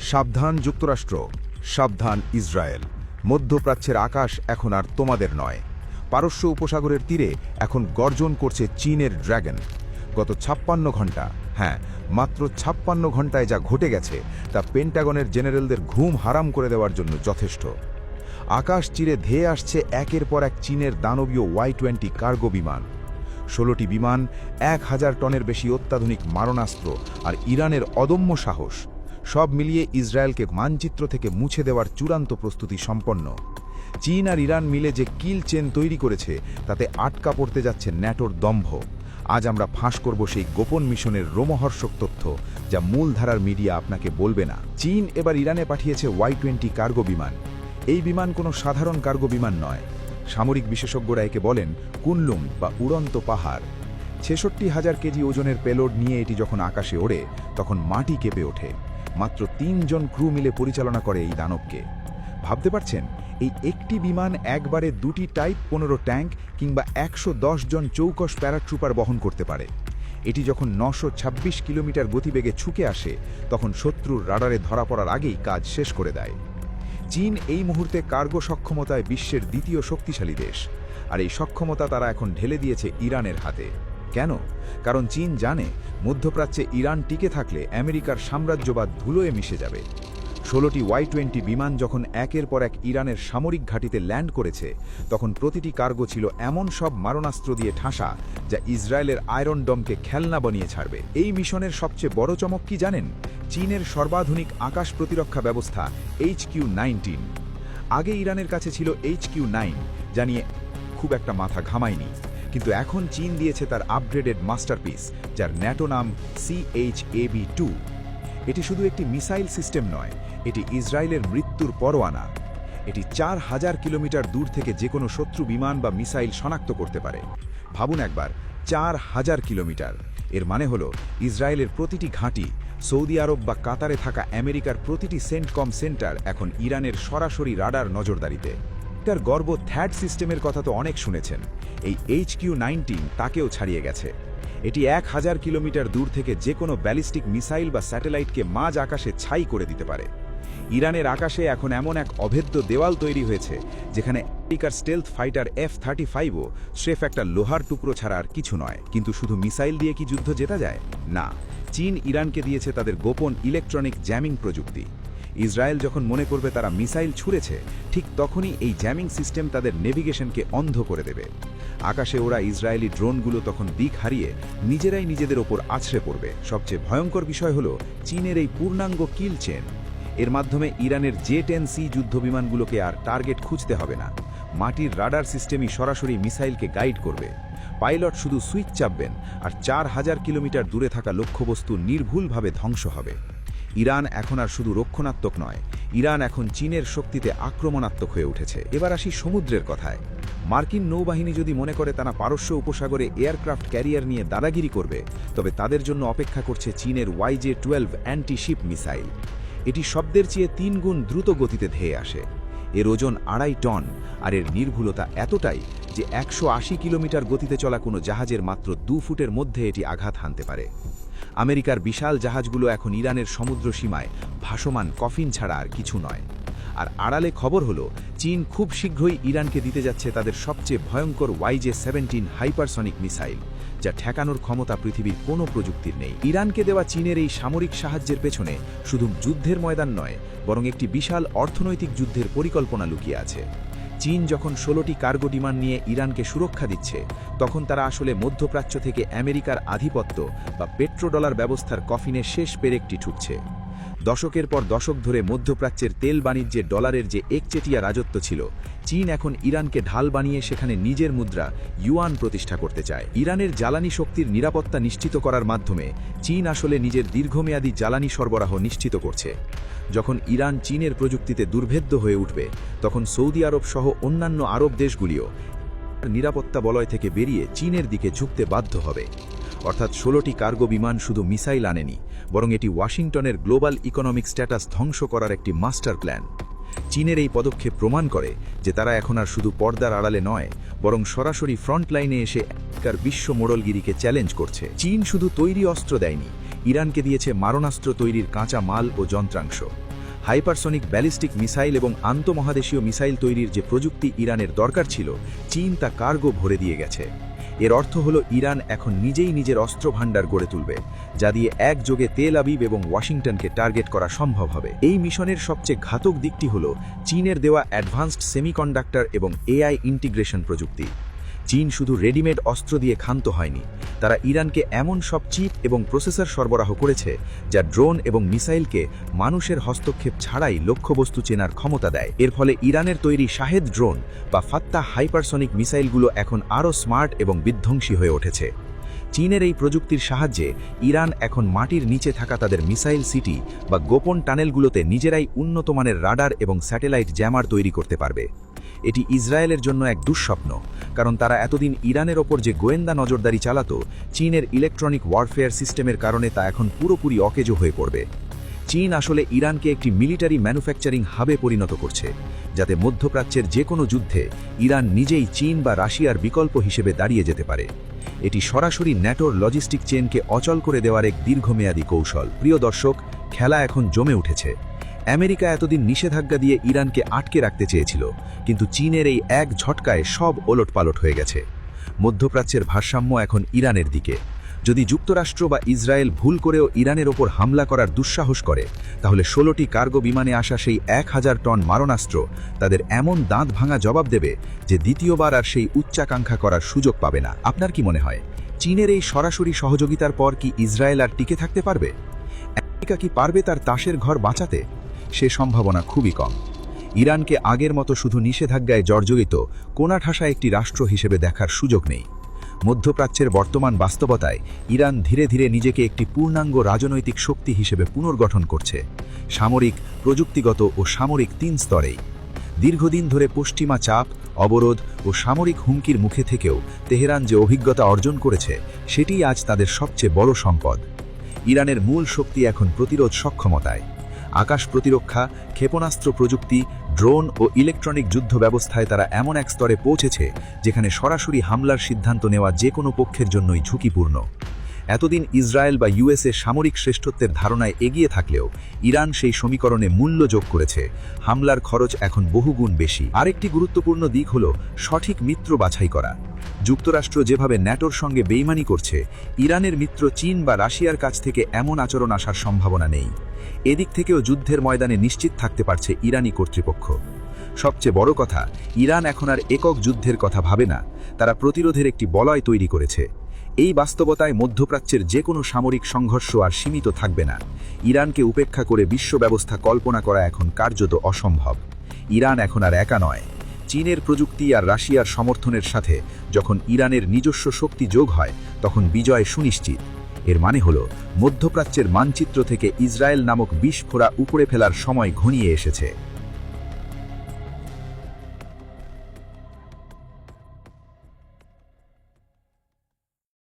সাবধান যুক্তরাষ্ট্র, সাবধান ইসরায়েল। মধ্যপ্রাচ্যের আকাশ এখন আর তোমাদের নয়। পারস্য উপসাগরের তীরে এখন গর্জন করছে চীনের ড্র্যাগন। গত 56 ঘন্টা, হ্যাঁ মাত্র 56 ঘন্টায় যা ঘটে গেছে তা পেন্টাগনের জেনারেলদের ঘুম হারাম করে দেওয়ার জন্য যথেষ্ট। আকাশ চিরে ধেয়ে আসছে একের পর এক চীনের দানবীয় Y-20 কার্গো বিমান। 16টি বিমান, 1000 টনের বেশি অত্যাধুনিক মারণাস্ত্র আর ইরানের অদম্য সাহস, সব মিলিয়ে ইসরায়েলকে মানচিত্র থেকে মুছে দেওয়ার চূড়ান্ত প্রস্তুতি সম্পন্ন। চীন আর ইরান মিলে যে কিল চেন তৈরি করেছে তাতে আটকা পড়তে যাচ্ছে ন্যাটোর দম্ভ। আজ আমরা ফাঁস করব সেই গোপন মিশনের রোমহর্ষক তথ্য যা মূলধারার মিডিয়া আপনাকে বলবে না। চীন এবার ইরানে পাঠিয়েছে Y-20 কার্গো বিমান। এই বিমান কোনো সাধারণ কার্গো বিমান নয়। সামরিক বিশেষজ্ঞরা একে বলেন কুনলুং বা উড়ন্ত পাহাড়। 66,000 কেজি ওজনের পেলোড নিয়ে এটি যখন আকাশে ওড়ে তখন মাটি কেঁপে ওঠে। মাত্র 3 জন ক্রু মিলে পরিচালনা করে এই দানবকে। ভাবতে পারছেন, এই একটি বিমান একবারে 2টি টাইপ 15 ট্যাঙ্ক কিংবা 110 জন চৌকস প্যারাট্রুপার বহন করতে পারে। এটি যখন 926 কিলোমিটার গতিবেগে ছুকে আসে তখন শত্রুর রাডারে ধরা পড়ার আগেই কাজ শেষ করে দেয়। চীন এই মুহূর্তে কার্গো সক্ষমতায় বিশ্বের দ্বিতীয় শক্তিশালী দেশ, আর এই সক্ষমতা তারা এখন ঢেলে দিয়েছে ইরানের হাতে। কেন? কারণ চীন জানে মধ্যপ্রাচ্যে ইরান টিকে থাকলে আমেরিকার সাম্রাজ্যবাদ ধুলোয় মিশে যাবে। 16টি Y-20 বিমান যখন একের পর এক ইরানের সামরিক ঘাঁটিতে ল্যান্ড করেছে তখন প্রতিটি কার্গো ছিল এমন সব মারণাস্ত্র দিয়ে ঠাসা যা ইসরায়েলের আয়রন ডমকে খেলনা বানিয়ে ছাড়বে। এই মিশনের সবচেয়ে বড় চমক কি জানেন? চীনের সর্বাধুনিক আকাশ প্রতিরক্ষা ব্যবস্থা HQ-19। আগে ইরানের কাছে ছিল HQ-9, যা নিয়ে খুব একটা মাথা ঘামায়নি, কিন্তু এখন চীন দিয়েছে তার আপগ্রেডেড মাস্টারপিস, যার ন্যাটো নাম CHAB-2। এটি শুধু একটি মিসাইল সিস্টেম নয়, এটি ইসরায়েলের মৃত্যুর পরোয়ানা। এটি 4000 কিলোমিটার দূর থেকে যে কোনো শত্রু বিমান বা মিসাইল শনাক্ত করতে পারে। ভাবুন একবার, 4000 কিলোমিটার। এর মানে হলো ইসরায়েলের প্রতিটি ঘাঁটি, সৌদি আরব বা কাতারে থাকা আমেরিকার প্রতিটি সেন্টকম সেন্টার এখন ইরানের সরাসরি রাডার নজরদারিতে। তার গর্ব থ্যাড সিস্টেমের কথা তো অনেক শুনেছেন। এই HQ-19 তাকেও ছাড়িয়ে গেছে। এটি 1000 কিলোমিটার দূর থেকে যে কোনো ব্যালিস্টিক মিসাইল বা স্যাটেলাইটকে মাঝ আকাশে ছাই করে দিতে পারে। ইরানের আকাশে এখন এমন এক অভেদ্য দেওয়াল তৈরি হয়েছে যেখানে আমেরিকার স্টেলথ ফাইটার F-35ও স্রেফ একটা লোহার টুকরো ছাড়া আর কিছু নয়। কিন্তু শুধু মিসাইল দিয়ে কি যুদ্ধ জেতা যায়? না, চীন ইরানকে দিয়েছে তাদের গোপন ইলেকট্রনিক জ্যামিং প্রযুক্তি। ইসরায়েল যখন মনে করবে তারা মিসাইল ছুঁড়েছে, ঠিক তখনই এই জ্যামিং সিস্টেম তাদের নেভিগেশনকে অন্ধ করে দেবে। আকাশে ওরা ইসরায়েলি ড্রোনগুলো তখন দিক হারিয়ে নিজেরাই নিজেদের ওপর আছড়ে পড়বে। সবচেয়ে ভয়ঙ্কর বিষয় হলো চীনের এই পূর্ণাঙ্গ কিল চেন। এর মাধ্যমে ইরানের J-10C যুদ্ধবিমানগুলোকে আর টার্গেট খুঁজতে হবে না। মাটির রাডার সিস্টেমই সরাসরি মিসাইলকে গাইড করবে। পাইলট শুধু সুইচ চাপবেন আর 4000 কিলোমিটার দূরে থাকা লক্ষ্যবস্তু নির্ভুলভাবে ধ্বংস হবে। ইরান এখন আর শুধু রক্ষণাত্মক নয়, ইরান এখন চীনের শক্তিতে আক্রমণাত্মক হয়ে উঠেছে। এবার আসি সমুদ্রের কথায়। মার্কিন নৌবাহিনী যদি মনে করে তারা পারস্য উপসাগরে এয়ারক্রাফট ক্যারিয়ার নিয়ে দাদাগিরি করবে, তবে তাদের জন্য অপেক্ষা করছে চীনের YJ-12 অ্যান্টি শিপ মিসাইল। এটি শব্দের চেয়ে 3 গুণ দ্রুত গতিতে ধেয়ে আসে। এর ওজন 2.5 টন আর এর নির্ভুলতা এতটাই যে 180 কিলোমিটার গতিতে চলা কোনো জাহাজের মাত্র 2 ফুটের মধ্যে এটি আঘাত হানতে পারে। আমেরিকার বিশাল জাহাজগুলো এখন ইরানের সমুদ্র সীমায় ভাসমান কফিন ছাড়া আর কিছু নয়। আর আড়ালে খবর হলো চীন খুব শীঘ্রই ইরানকে দিতে যাচ্ছে তাদের সবচেয়ে ভয়ঙ্কর YJ-17 হাইপারসনিক মিসাইল, যা ঠেকানোর ক্ষমতা পৃথিবীর কোনো প্রযুক্তির নেই। ইরানকে দেওয়া চীনের এই সামরিক সাহায্যের পেছনে শুধু যুদ্ধের ময়দান নয়, বরং একটি বিশাল অর্থনৈতিক যুদ্ধের পরিকল্পনা লুকিয়ে আছে। চীন যখন 16টি কার্গো বিমান নিয়ে ইরানকে সুরক্ষা দিচ্ছে, তখন তারা আসলে মধ্যপ্রাচ্য থেকে আমেরিকার আধিপত্য বা পেট্রোডলার ব্যবস্থার কফিনে শেষ পেরেকটি ঠুকছে। দশকের পর দশক ধরে মধ্যপ্রাচ্যের তেল বাণিজ্যে ডলারের যে একচেটিয়া রাজত্ব ছিল, চীন এখন ইরানকে ঢাল বানিয়ে সেখানে নিজের মুদ্রা ইউয়ান প্রতিষ্ঠা করতে চায়। ইরানের জ্বালানি শক্তির নিরাপত্তা নিশ্চিত করার মাধ্যমে চীন আসলে নিজের দীর্ঘমেয়াদী জ্বালানি সরবরাহ নিশ্চিত করছে। যখন ইরান চীনের প্রযুক্তিতে দুর্ভেদ্য হয়ে উঠবে, তখন সৌদি আরব সহ অন্যান্য আরব দেশগুলিও নিরাপত্তা বলয় থেকে বেরিয়ে চীনের দিকে ঝুঁকতে বাধ্য হবে। অর্থাৎ 16টি কার্গো বিমান শুধু মিসাইল আনেনি, বরং এটি ওয়াশিংটনের গ্লোবাল ইকোনমিক স্ট্যাটাস ধ্বংস করার একটি মাস্টার প্ল্যান। চীনের এই পদক্ষেপ প্রমাণ করে যে তারা এখন আর শুধু পর্দার আড়ালে নয়, বরং সরাসরি ফ্রন্টলাইনে এসে আমেরিকার বিশ্ব মোড়লগিরিকে চ্যালেঞ্জ করছে। চীন শুধু তৈরি অস্ত্র দেয়নি, ইরানকে দিয়েছে মারণাস্ত্র তৈরির কাঁচা মাল ও যন্ত্রাংশ। হাইপারসনিক ব্যালিস্টিক মিসাইল এবং আন্তঃমহাদেশীয় মিসাইল তৈরির যে প্রযুক্তি ইরানের দরকার ছিল, চীন তা কার্গো ভরে দিয়ে গেছে। এর অর্থ হলো ইরান এখন নিজেই নিজের অস্ত্র ভাণ্ডার গড়ে তুলবে, যা দিয়ে একযোগে তেল আবিব এবং ওয়াশিংটনকে টার্গেট করা সম্ভব হবে। এই মিশনের সবচেয়ে ঘাতক দিকটি হলো চীনের দেওয়া অ্যাডভান্সড সেমিকন্ডাক্টর এবং এআই ইন্টিগ্রেশন প্রযুক্তি। চীন শুধু রেডিমেড অস্ত্র দিয়ে ক্ষান্ত হয়নি, তারা ইরানকে এমন সব চিপ এবং প্রসেসর সরবরাহ করেছে যা ড্রোন এবং মিসাইলকে মানুষের হস্তক্ষেপ ছাড়াই লক্ষ্যবস্তু চেনার ক্ষমতা দেয়। এর ফলে ইরানের তৈরি শাহেদ ড্রোন বা ফাত্তা হাইপারসনিক মিসাইলগুলো এখন আরও স্মার্ট এবং বিধ্বংসী হয়ে উঠেছে। চীনের এই প্রযুক্তির সাহায্যে ইরান এখন মাটির নিচে থাকা তাদের মিসাইল সিটি বা গোপন টানেলগুলোতে নিজেরাই উন্নতমানের রাডার এবং স্যাটেলাইট জ্যামার তৈরি করতে পারবে। এটি ইসরায়েলের জন্য এক দুঃস্বপ্ন, কারণ তারা এতদিন ইরানের ওপর যে গোয়েন্দা নজরদারি চালাতো, চীনের ইলেকট্রনিক ওয়ারফেয়ার সিস্টেমের কারণে তা এখন পুরোপুরি অকেজো হয়ে পড়বে। চীন আসলে ইরানকে একটি মিলিটারি ম্যানুফ্যাকচারিং হাবে পরিণত করছে, যাতে মধ্যপ্রাচ্যের যে কোনো যুদ্ধে ইরান নিজেই চীন বা রাশিয়ার বিকল্প হিসেবে দাঁড়িয়ে যেতে পারে। এটি সরাসরি ন্যাটোর লজিস্টিক চেনকে অচল করে দেওয়ার এক দীর্ঘমেয়াদী কৌশল। প্রিয় দর্শক, খেলা এখন জমে উঠেছে। আমেরিকা এতদিন নিষেধাজ্ঞা দিয়ে ইরানকে আটকে রাখতে চেয়েছিল, কিন্তু চীনের এই এক ঝটকায় সব ওলটপালট হয়ে গেছে। মধ্যপ্রাচ্যের ভারসাম্য এখন ইরানের দিকে। যদি যুক্তরাষ্ট্র বা ইসরায়েল ভুল করেও ইরানের ওপর হামলা করার দুঃসাহস করে, তাহলে 16টি কার্গো বিমানে আসা সেই 1000 টন মারণাস্ত্র তাদের এমন দাঁত ভাঙা জবাব দেবে যে দ্বিতীয়বার আর সেই উচ্চাকাঙ্ক্ষা করার সুযোগ পাবে না। আপনার কি মনে হয়, চীনের এই সরাসরি সহযোগিতার পর কি ইসরায়েল আর টিকে থাকতে পারবে? আমেরিকা কি পারবে তার তাসের ঘর বাঁচাতে? সে সম্ভাবনা খুবই কম। ইরানকে আগের মতো শুধু নিষেধাজ্ঞায় জর্জরিত কোণাঠাসা একটি রাষ্ট্র হিসেবে দেখার সুযোগ নেই। মধ্যপ্রাচ্যের বর্তমান বাস্তবতায় ইরান ধীরে ধীরে নিজেকে একটি পূর্ণাঙ্গ রাজনৈতিক শক্তি হিসেবে পুনর্গঠন করছে, সামরিক, প্রযুক্তিগত ও সামরিক 3 স্তরেই। দীর্ঘদিন ধরে পশ্চিমা চাপ, অবরোধ ও সামরিক হুমকির মুখে থেকেও তেহরান যে অভিজ্ঞতা অর্জন করেছে, সেটিই আজ তাদের সবচেয়ে বড় সম্পদ। ইরানের মূল শক্তি এখন প্রতিরোধ সক্ষমতায়। আকাশ প্রতিরক্ষা, ক্ষেপণাস্ত্র প্রযুক্তি, ড্রোন ও ইলেকট্রনিক যুদ্ধ ব্যবস্থায় তারা এমন এক স্তরে পৌঁছেছে যেখানে সরাসরি হামলার সিদ্ধান্ত নেওয়া যে কোনো পক্ষের জন্যই ঝুঁকিপূর্ণ। এতদিন ইসরায়েল বা ইউএসএ সামরিক শ্রেষ্ঠত্বের ধারণায় এগিয়ে থাকলেও ইরান সেই সমীকরণে মূল্য যোগ করেছে। হামলার খরচ এখন বহুগুণ বেশি। আরেকটি গুরুত্বপূর্ণ দিক হল সঠিক মিত্র বাছাই করা। যুক্তরাষ্ট্র যেভাবে ন্যাটোর সঙ্গে বেইমানি করছে, ইরানের মিত্র চীন বা রাশিয়ার কাছ থেকে এমন আচরণ আসার সম্ভাবনা নেই। এদিক থেকেও যুদ্ধের ময়দানে নিশ্চিত থাকতে পারছে ইরানি কর্তৃপক্ষ। সবচেয়ে বড় কথা, ইরান এখন আর একক যুদ্ধের কথা ভাবে না, তারা প্রতিরোধের একটি বলয় তৈরি করেছে। এই বাস্তবতায় মধ্যপ্রাচ্যের যে কোনো সামরিক সংঘর্ষ আর সীমিত থাকবে না। ইরানকে উপেক্ষা করে বিশ্ব ব্যবস্থা কল্পনা করা এখন কার্যত অসম্ভব। ইরান এখন আর একা নয়। চীনের প্রযুক্তি আর রাশিয়ার সমর্থনের সাথে যখন ইরানের নিজস্ব শক্তি যোগ হয়, তখন বিজয় সুনিশ্চিত। এর মানে হলো মধ্যপ্রাচ্যের মানচিত্র থেকে ইসরায়েল নামক বিষ ফোঁড়া উপড়ে ফেলার সময় ঘনিয়ে এসেছে।